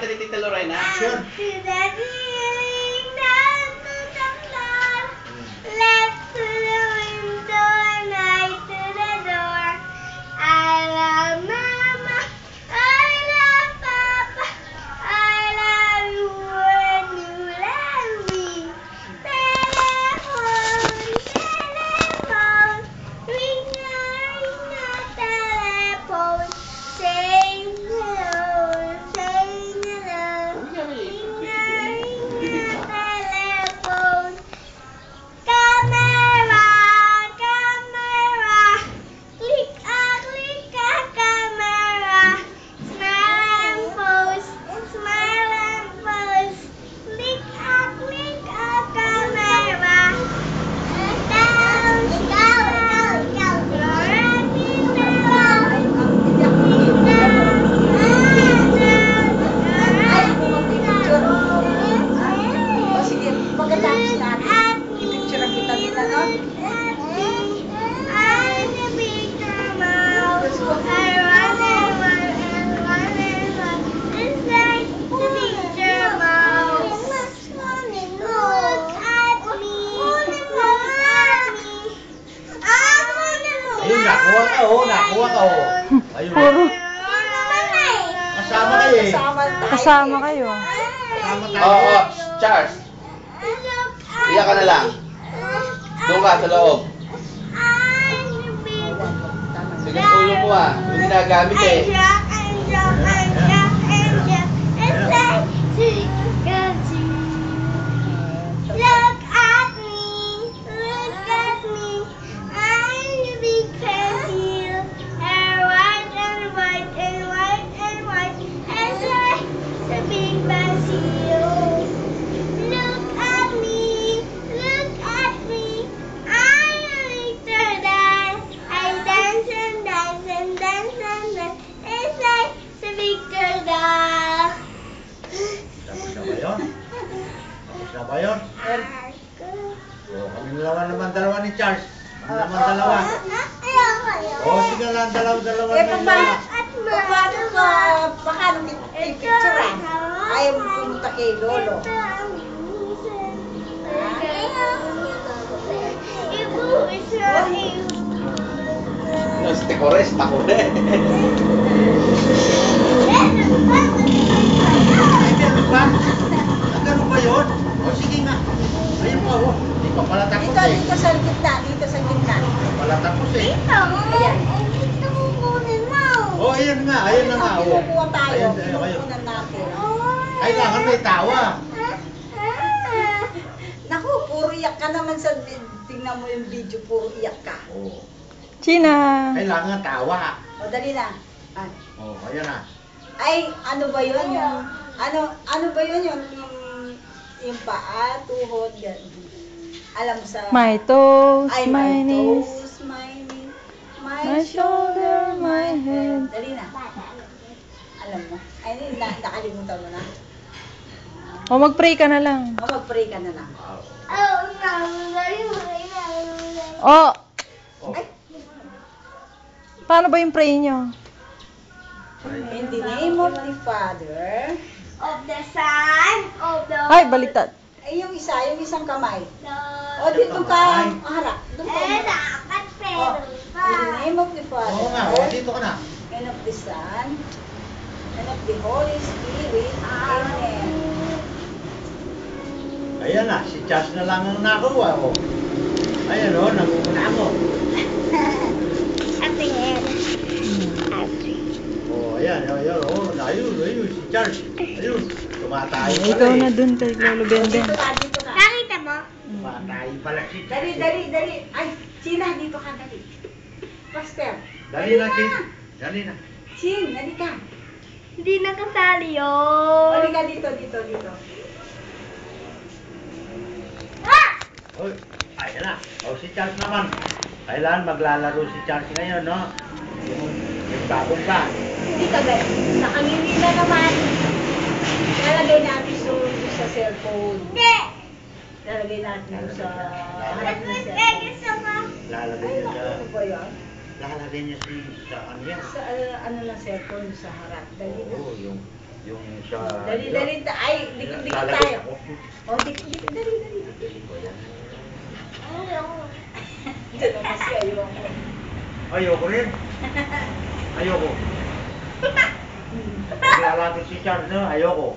ni Tita Lorena? Sure. Left to the window and right to the door. I love Mama, I love Papa, I love you and you love me. Telephone, telephone, ring a telephone, saying hello, saying hello. Ring a telephone. Camera, camera, click a camera. Smile and pose, smile and pose. Click a camera. Down, down, down, Sige, pagkatapos natin, i-picture ang kita nila, no? I'm the bigger mouse. I run and run and run and run. It's like the bigger mouse. Look at me. Look at me. Ayun, nakuha ka oh. Ayun. Kasama kayo eh. Kasama kayo. Kasama tayo. Oo, Charles. Iyak ka na lang. Doon ka sa loob. Sige, ulo mo ah. Hindi ginagamit eh. Look at me, look at me. I'm the big pencil, and white and white and white and white, and the big pencil. Look at me, look at me. I'm a little dance. I dance and dance and dance and dance. It's like the big girl. Tapos na ba yun? Tapos na ba yun? Oo, kami dalawa ni Charles. Kami naman dalawa. Oo, sige lang, dalawa Eh, na. paano ka, paano i-picturean? Ayaw mo pumunta kay Lolo. No, si Tekores, ako na eh. Ganun ba? Ganun ba yun? O sige nga. Ayun pa oh. Hindi pa pala tapos Dito, eh. dito sa gitna, dito sa gitna. Hindi pa pala tapos eh. Ayan. Oh, ayun nga. Ayun na nga. Oh. Kukuha tayo, Ayun, ayun, ayun. kukunan natin. Kailangan may tawa. Naku, puro iyak ka naman sa, tingnan mo yung video, puro iyak ka. Oo. China. Kailangan tawa. O, dali na. Ah. Oh, ayun na. Ay, ano ba yun yung, ano ba yun yung paa, tuhod, alam mo sa, My toes, ay, my knees, toes, my knee, my shoulder, my head. Dali na. Alam mo. Ay, nakalimutan mo na. O mag-pray ka na lang. O, mag-pray ka na lang. O, Oh. paano ba yung pray nyo? In the name of the Father, Of the Son, of the Ay, baliktad. ay yung isang kamay. Lord. O, dito ka, harap. Doon ka. Dapat O, pero in the name of the Father, Oo nga. Oh, dito ka na. and of the Son, and of the Holy Spirit. Amen. Ayan na. Si Charles na lang ang nakuha. Oh. Ayan oh. Nangunguna mo. Amen. Oh, ayan. Ayun. Oh, ayun. Si Charles. Ayun. Tumatayo pala Ikaw eh. na dun kay Lolo Benden. Dito ka, dito ka. Nakita mo? Tumatayo pala si Dali, Charles. dali, dali. Ay, Sina, dito ka, dali. Pastor. Dali na, Chin. Dali na. Chin, dali ka. Hindi nakasali yun. Dali ka dito, dito, dito. Ah! Uy, ayan na. O, si Charles naman. Kailan maglalaro si Charles ngayon, no? Yung bagong ba? Hindi ka ganyan. Nakangiti na naman. Lalagay natin sa cellphone. Hindi. Lalagay natin sa harap At ng mas cellphone. gusto mo. Lalagay Ay, niya naku, sa... ano ba yan? Lalagay niya sa ano yan? Sa ano ng cellphone sa harap. Dali na. Oo, Yung sa... Dali. Ay, dikit Lalagay tayo. ako. Oh, dikit. Dali. Diyan naman si ayoko. Ayoko rin. Ayoko. Pag lalapit si Charles, no? Ayoko.